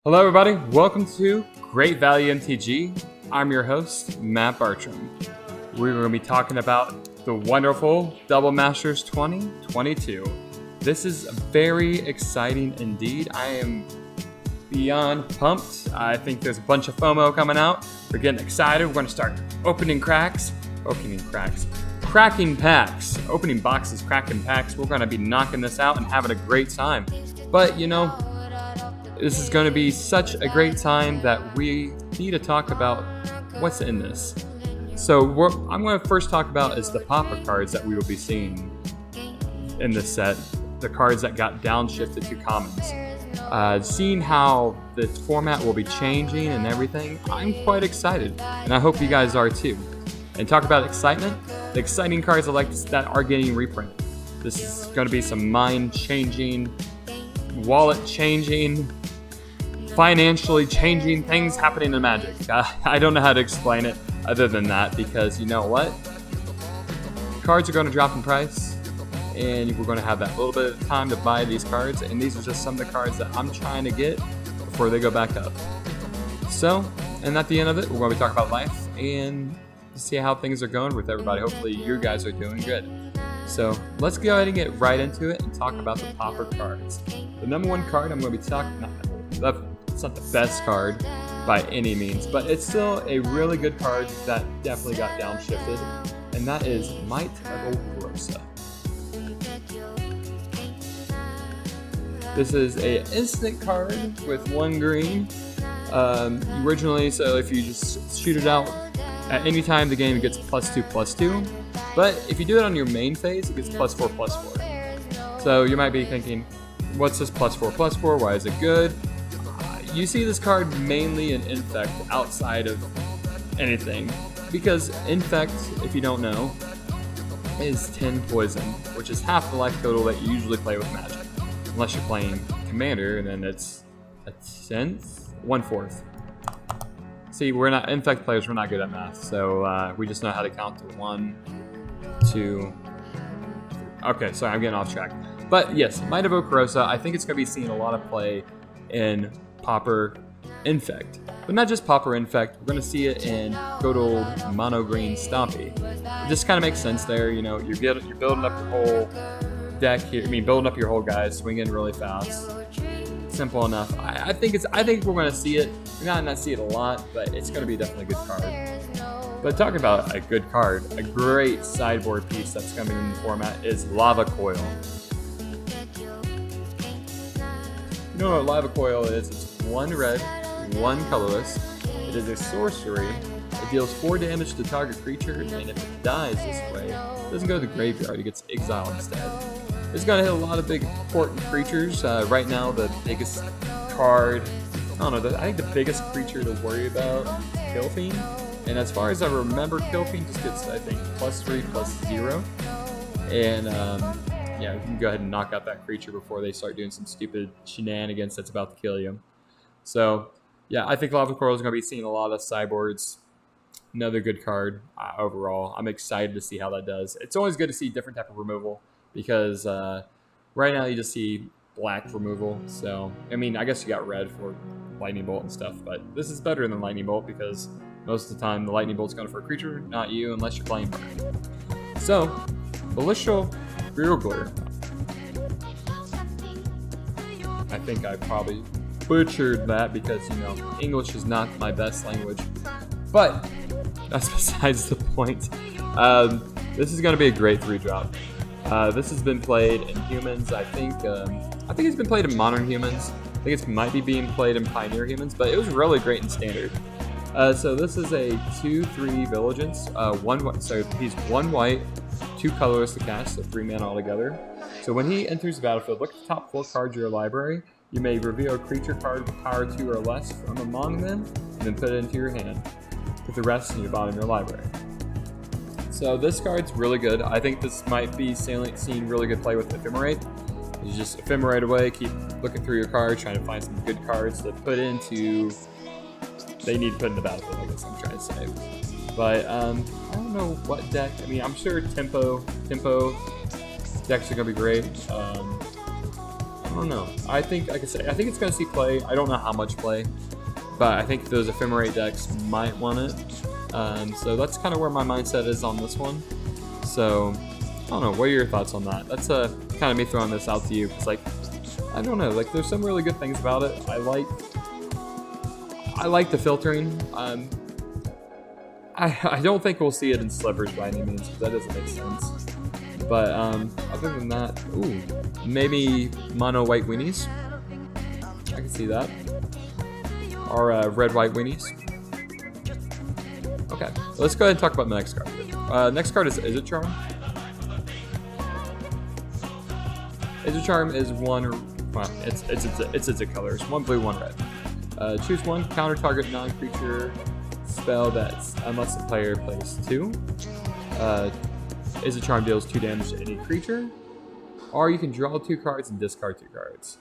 Hello everybody, welcome to Great Value MTG. I'm your host, Matt Bartram. We're going to be talking about the wonderful Double Masters 2022. This is very exciting indeed. I am beyond pumped. I think there's a bunch of FOMO coming out. We're getting excited. We're going to start cracking packs, opening boxes, cracking packs. We're going to be knocking this out and having a great time. But this is going to be such a great time that we need to talk about what's in this. So what I'm going to first talk about is the Pauper cards that we will be seeing in this set. The cards that got downshifted to commons. Seeing how the format will be changing and everything, I'm quite excited. And I hope you guys are too. And talk about excitement, the exciting cards that are getting reprinted. This is going to be some mind-changing, wallet-changing, financially changing things happening in Magic. I don't know how to explain it other than that, because you know what? Cards are going to drop in price, and we're going to have that little bit of time to buy these cards, and these are just some of the cards that I'm trying to get before they go back up. So, and at the end of it, we're going to be talking about life and see how things are going with everybody. Hopefully you guys are doing good. So let's go ahead and get right into it and talk about the Pauper cards. The number one card I'm going to be talking about, it's not the best card by any means, but it's still a really good card that definitely got downshifted, and that is Might of Okorosa. This is an instant card with 1 green. Originally, so if you just shoot it out at any time the game, it gets +2/+2. But if you do it on your main phase, it gets +4/+4. So you might be thinking, what's this +4/+4? Why is it good? You see this card mainly in Infect outside of anything, because Infect, if you don't know, is 10 poison, which is half the life total that you usually play with Magic. Unless you're playing Commander, and then it's a 1/10, 1/4. See, we're not Infect players, we're not good at math, so we just know how to count to 1, 2. Okay, sorry, I'm getting off track. But yes, Might of Okorosa, I think it's going to be seeing a lot of play in Pauper Infect. But not just Pauper Infect, we're going to see it in good old mono green Stompy. It just kind of makes sense there, you're building up your whole deck here. Building up your whole guys, swinging really fast. Simple enough. I think we're going to see it. We're not going to see it a lot, but it's going to be definitely a good card. But talking about a good card, a great sideboard piece that's coming in the format is Lava Coil. You know what Lava Coil is? It's 1 red, 1 colorless. It is a sorcery. It deals 4 damage to target creature, and if it dies this way, it doesn't go to the graveyard, it gets exiled instead. It's going to hit a lot of big important creatures. Right now, the biggest card, I think the biggest creature to worry about is Killfiend. And as far as I remember, Killfiend just gets, I think, +3/+0. And you can go ahead and knock out that creature before they start doing some stupid shenanigans that's about to kill you. So, yeah, I think Lava Coil is going to be seeing a lot of sideboards. Another good card overall. I'm excited to see how that does. It's always good to see different type of removal, because right now you just see black removal. So, I guess you got red for Lightning Bolt and stuff, but this is better than Lightning Bolt, because most of the time the Lightning Bolt's going for a creature, not you, unless you're playing burn. So, Celestial Bugler. I think I probably butchered that, because English is not my best language, but that's besides the point. This is going to be a great 3-drop. This has been played in humans. I think it's been played in modern humans. I think it might be being played in Pioneer humans, but it was really great in standard. So this is a 2/3 Vigilance. So he's 1 white, 2 colorless to cast, so 3 mana altogether. So when he enters the battlefield, look at the top 4 cards of your library. You may reveal a creature card with power 2 or less from among them, and then put it into your hand. Put the rest in your bottom of your library. So this card's really good. I think this might be seeing really good play with Ephemerate. You just Ephemerate away, keep looking through your cards, trying to find some good cards to put into. They need to put in the battlefield, I guess I'm trying to say. But I don't know what deck. I'm sure tempo decks are gonna be great. I don't know. I think, like I said, I think it's going to see play. I don't know how much play, but I think those ephemerate decks might want it. So that's kind of where my mindset is on this one. So I don't know. What are your thoughts on that? That's kind of me throwing this out to you. It's like, I don't know. Like, there's some really good things about it. I like the filtering. I don't think we'll see it in slippers by any means, because that doesn't make sense. But other than that, ooh, maybe mono white weenies. I can see that. Or red white weenies. Okay, let's go ahead and talk about the next card. Next card is it Charm? Is it Charm is one. Well, it's a colors. One blue, one red. Choose one. Counter target non-creature spell that's unless the player plays 2. Is a Charm deals 2 damage to any creature, or you can draw 2 cards and discard 2 cards.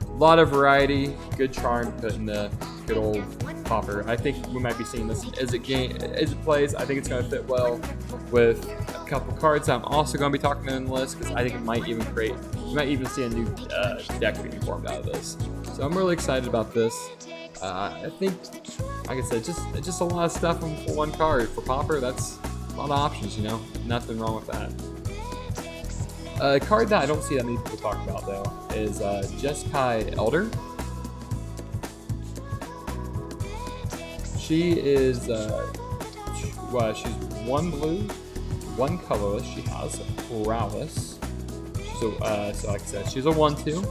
A lot of variety. Good Charm to put in the good old popper. I think we might be seeing this as it plays. I think it's going to fit well with a couple cards I'm also going to be talking about in the list, because I think it might even create. You might even see a new deck being formed out of this. So I'm really excited about this. I think, like I said, just a lot of stuff on one card for popper. That's a lot of options, you know. Nothing wrong with that. A card that I don't see that many people talk about though is Jeskai Elder. She is she's 1 blue, 1 colorless. She has prowess. She's a, so like I said, she's a 1/2.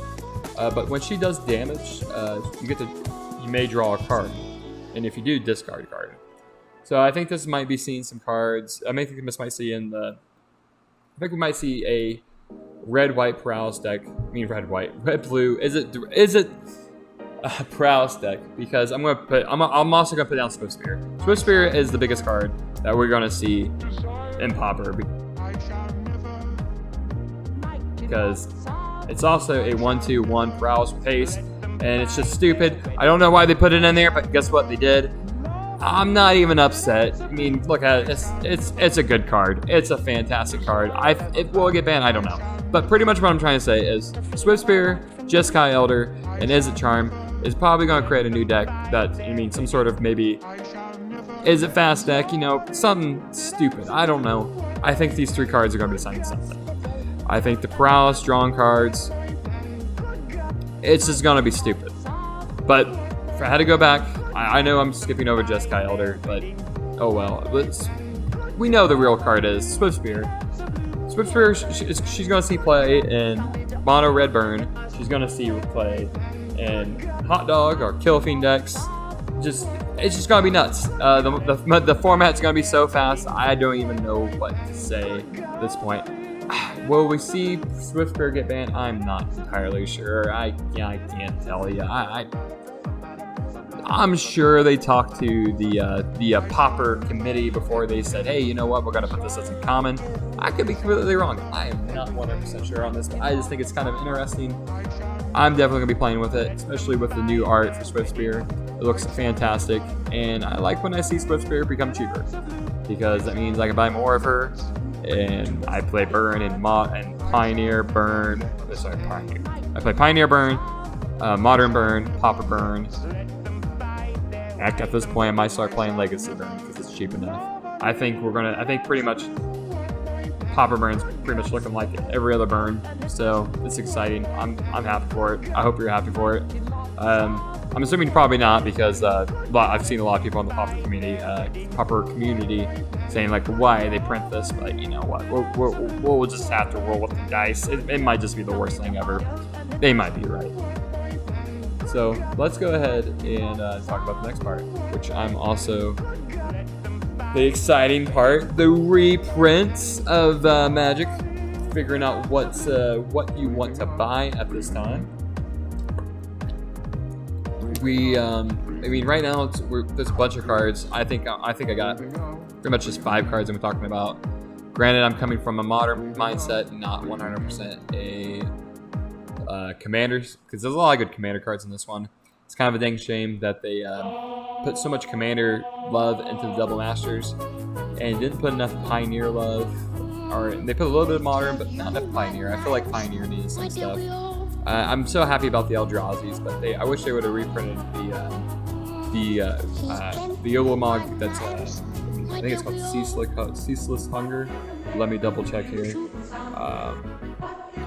But when she does damage, you may draw a card, and if you do, discard a card. So I think this might be seeing some cards. I think this might see in the. I think we might see a red-white prowess deck. I mean red-white, red-blue. Is it a prowess deck? Because I'm also gonna put down Swift Spear. Swift Spear is the biggest card that we're gonna see in popper, because it's also a 1/2/1 prowess with haste, and it's just stupid. I don't know why they put it in there, but guess what? They did. I'm not even upset. I mean, look at it. It's a good card. It's a fantastic card. Will it get banned? I don't know. But pretty much what I'm trying to say is Swift Spear, Jeskai Elder, and Is It Charm is probably going to create a new deck that, I mean, some sort of maybe Is It Fast deck, you know, something stupid. I don't know. I think these 3 cards are going to be deciding something. I think the prowess drawing cards, it's just going to be stupid. But if I had to go back, I know I'm skipping over Jeskai Elder, but oh well. We know the real card is Swift Spear. Swift Spear, she's going to see play in Mono Red Burn. She's going to see play in Hot Dog or Kill Fiend decks. It's just going to be nuts. The format's going to be so fast, I don't even know what to say at this point. Will we see Swift Spear get banned? I'm not entirely sure. I can't tell you. I'm sure they talked to the popper committee before they said, hey, you know what, we're going to put this as a common. I could be completely wrong. I am not 100% sure on this, but I just think it's kind of interesting. I'm definitely going to be playing with it, especially with the new art for Swift Spear. It looks fantastic, and I like when I see Swift Spear become cheaper, because that means I can buy more of her, and I play Burn and Pioneer Burn. Sorry, Pioneer. I play Pioneer Burn, Modern Burn, Popper Burn. Heck, at this point, I might start playing Legacy Burn because it's cheap enough. I think pretty much Popper Burn's pretty much looking like every other burn, so it's exciting. I'm happy for it. I hope you're happy for it. I'm assuming probably not, because I've seen a lot of people in the Popper community saying like why they print this, but you know what? We'll just have to roll with the dice. It might just be the worst thing ever. They might be right. So let's go ahead and talk about the next part, which I'm also the exciting part, the reprints of Magic, figuring out what you want to buy at this time. I mean, right now there's a bunch of cards. I think I got pretty much just 5 cards I'm talking about. Granted, I'm coming from a modern mindset, not 100% a commanders, because there's a lot of good commander cards in this one. It's kind of a dang shame that they put so much commander love into the double masters and didn't put enough pioneer love, or they put a little bit of modern but not enough pioneer. I feel like pioneer needs some stuff. I'm so happy about the Eldrazi's, but I wish they would have reprinted the Olomog that's I think it's called Ceaseless Hunger. Let me double check here.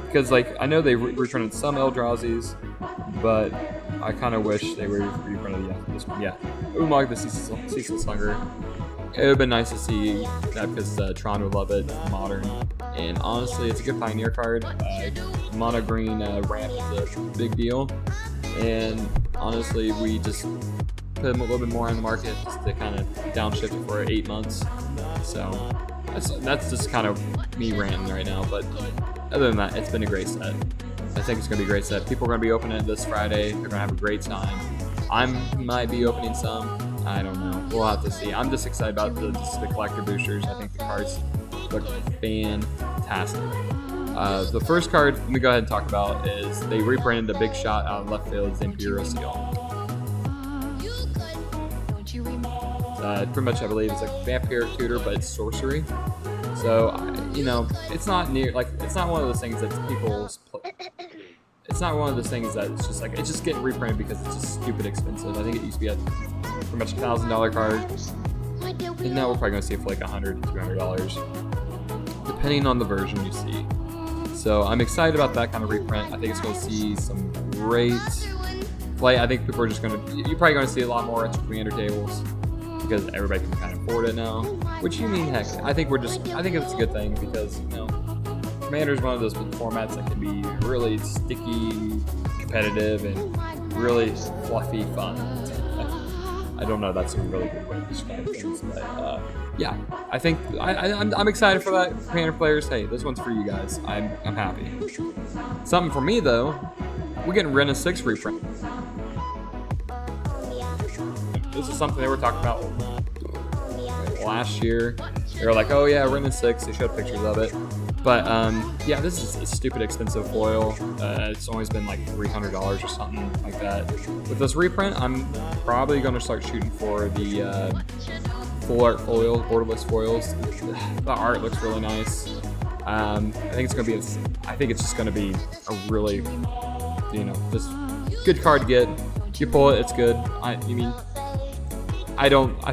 Because like I know they reprinted some Eldrazi's, but I kind of wish they were reprinted this one. Yeah, Olomog the Ceaseless Hunger. It would have been nice to see that because Tron would love it, modern. And honestly, it's a good Pioneer card. Mono green ramp is a big deal. And honestly, we just put them a little bit more on the market just to kind of downshift it for 8 months. So that's just kind of me ranting right now. But other than that, it's been a great set. I think it's going to be a great set. People are going to be opening it this Friday. They're going to have a great time. I might be opening some. I don't know. We'll have to see. I'm just excited about the collector boosters. I think the cards look fantastic. The first card let me go ahead and talk about is they reprinted a big shot out of left field's Imperial Seal. Pretty much I believe it's like Vampire Tutor, but it's sorcery. So you know, it's not it's not one of those things that it's not one of those things that it's just like it's just getting reprinted because it's just stupid expensive. I think it used to be a pretty much $1,000 card, and now we're probably gonna see it for like $100 to $200, depending on the version you see. So I'm excited about that kind of reprint. I think it's gonna see some great play. I think people are just you're probably gonna see a lot more extra commander tables because everybody can kind of afford it now. Which you mean, heck, I think it's a good thing because you know. Commander is one of those formats that can be really sticky, competitive, and really fluffy fun. I don't know, that's a really good way to describe things, but yeah, I think I'm excited for that. Commander players, hey, this one's for you guys. I'm happy. Something for me though, we're getting Ren 6 reprint. This is something they were talking about last year. They were like, oh yeah, Ren 6. They showed pictures of it. But yeah, this is a stupid expensive foil. It's always been like $300 or something like that. With this reprint, I'm probably going to start shooting for the full art foils, borderless foils. The art looks really nice. I think it's going to be. I think it's just going to be a really, you know, just good card to get. You pull it, it's good. I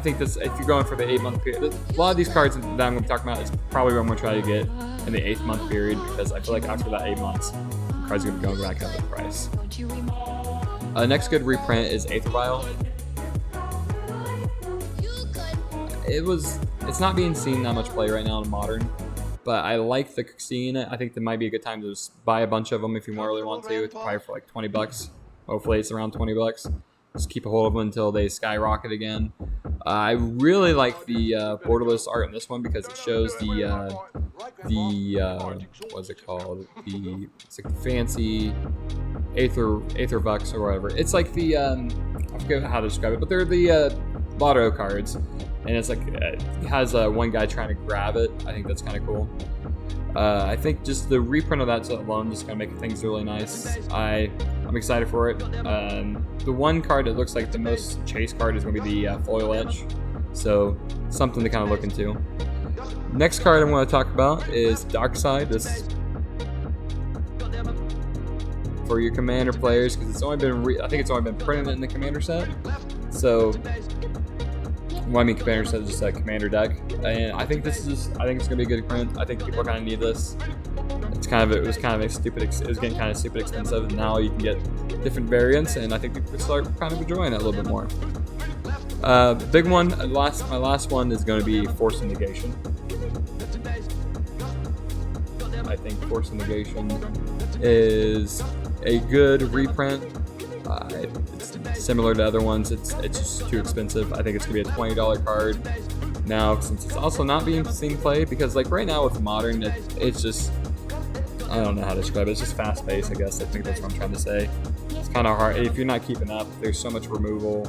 think this. If you're going for the 8-month period, a lot of these cards that I'm going to be talking about is probably what I'm going to try to get in the 8th month period because I feel like after that 8 months, the cards are going to go back up in price. Next good reprint is Aether Vial. It's not being seen that much play right now in Modern, but I like seeing it. I think there might be a good time to just buy a bunch of them if you really want to. It's probably for like $20. Hopefully it's around $20. Just keep a hold of them until they skyrocket again. I really like the borderless art in this one because it shows what's it called? It's like the fancy Aether Vux or whatever. It's like the I forget how to describe it, but they're the lotto cards, and it's like it has one guy trying to grab it. I think that's kind of cool. I think just the reprint of that alone is going to make things really nice. I'm excited for it. The one card that looks like the most chase card is going to be the Foil Edge, so something to kind of look into. Next card I want to talk about is Dark Side. This is for your Commander players because it's only been I think it's only been printed in the Commander set. So, well, I mean Commander set is just a Commander deck, and I think it's gonna be a good print. I think people kind of need this. It was getting kind of stupid expensive, and now you can get different variants, and I think people can start kind of enjoying it a little bit more. Big one, my last one is going to be Force Negation. I think Force Negation is a good reprint. It's similar to other ones. It's just too expensive. I think it's gonna be a $20 card now, since it's also not being seen play. Because like right now with Modern, it's just, I don't know how to describe it. It's just fast paced, I guess. I think that's what I'm trying to say. It's kind of hard if you're not keeping up. There's so much removal.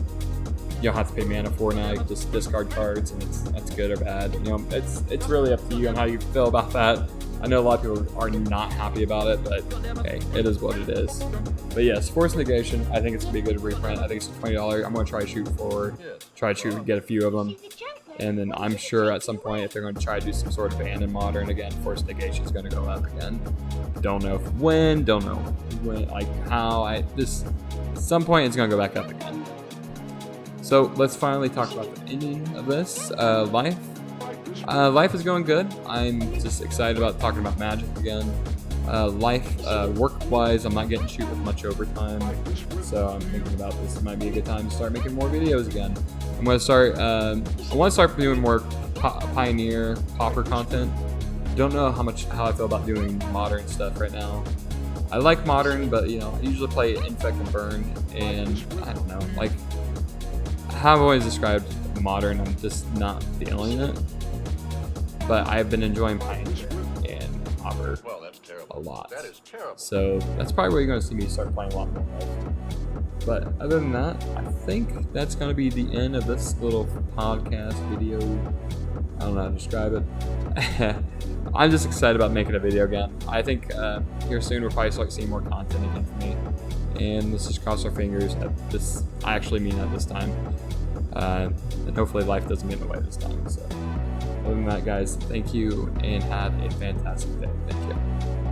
You don't have to pay mana for now. You can just discard cards, and that's good or bad. You know, it's really up to you on how you feel about that. I know a lot of people are not happy about it, but hey, it is what it is. But yes, Force Negation, I think it's gonna be a good reprint. I think it's $20. I'm gonna try to get a few of them. And then I'm sure at some point, if they're going to try to do some sort of ban in Modern again, Force Negation is going to go up again. Don't know when, like how. At some point it's going to go back up again. So let's finally talk about the ending of this. Life. Life is going good. I'm just excited about talking about Magic again. Work-wise, I'm not getting to shoot with much overtime, so I'm thinking about this might be a good time to start making more videos again. I'm going to start, I want to start doing more Pioneer, Pauper content. Don't know how I feel about doing Modern stuff right now. I like Modern, but you know, I usually play Infect and Burn, and I don't know, like, how I've always described Modern, I'm just not feeling it. But I've been enjoying Pioneer and Pauper a lot. So that's probably where you're going to see me start playing a lot more of. But other than that, I think that's going to be the end of this little podcast video. I don't know how to describe it. I'm just excited about making a video again. I think here soon we'll probably start seeing more content again from me. And let's just cross our fingers that I actually mean that this time. And hopefully life doesn't get in the way this time. So other than that, guys, thank you and have a fantastic day. Thank you.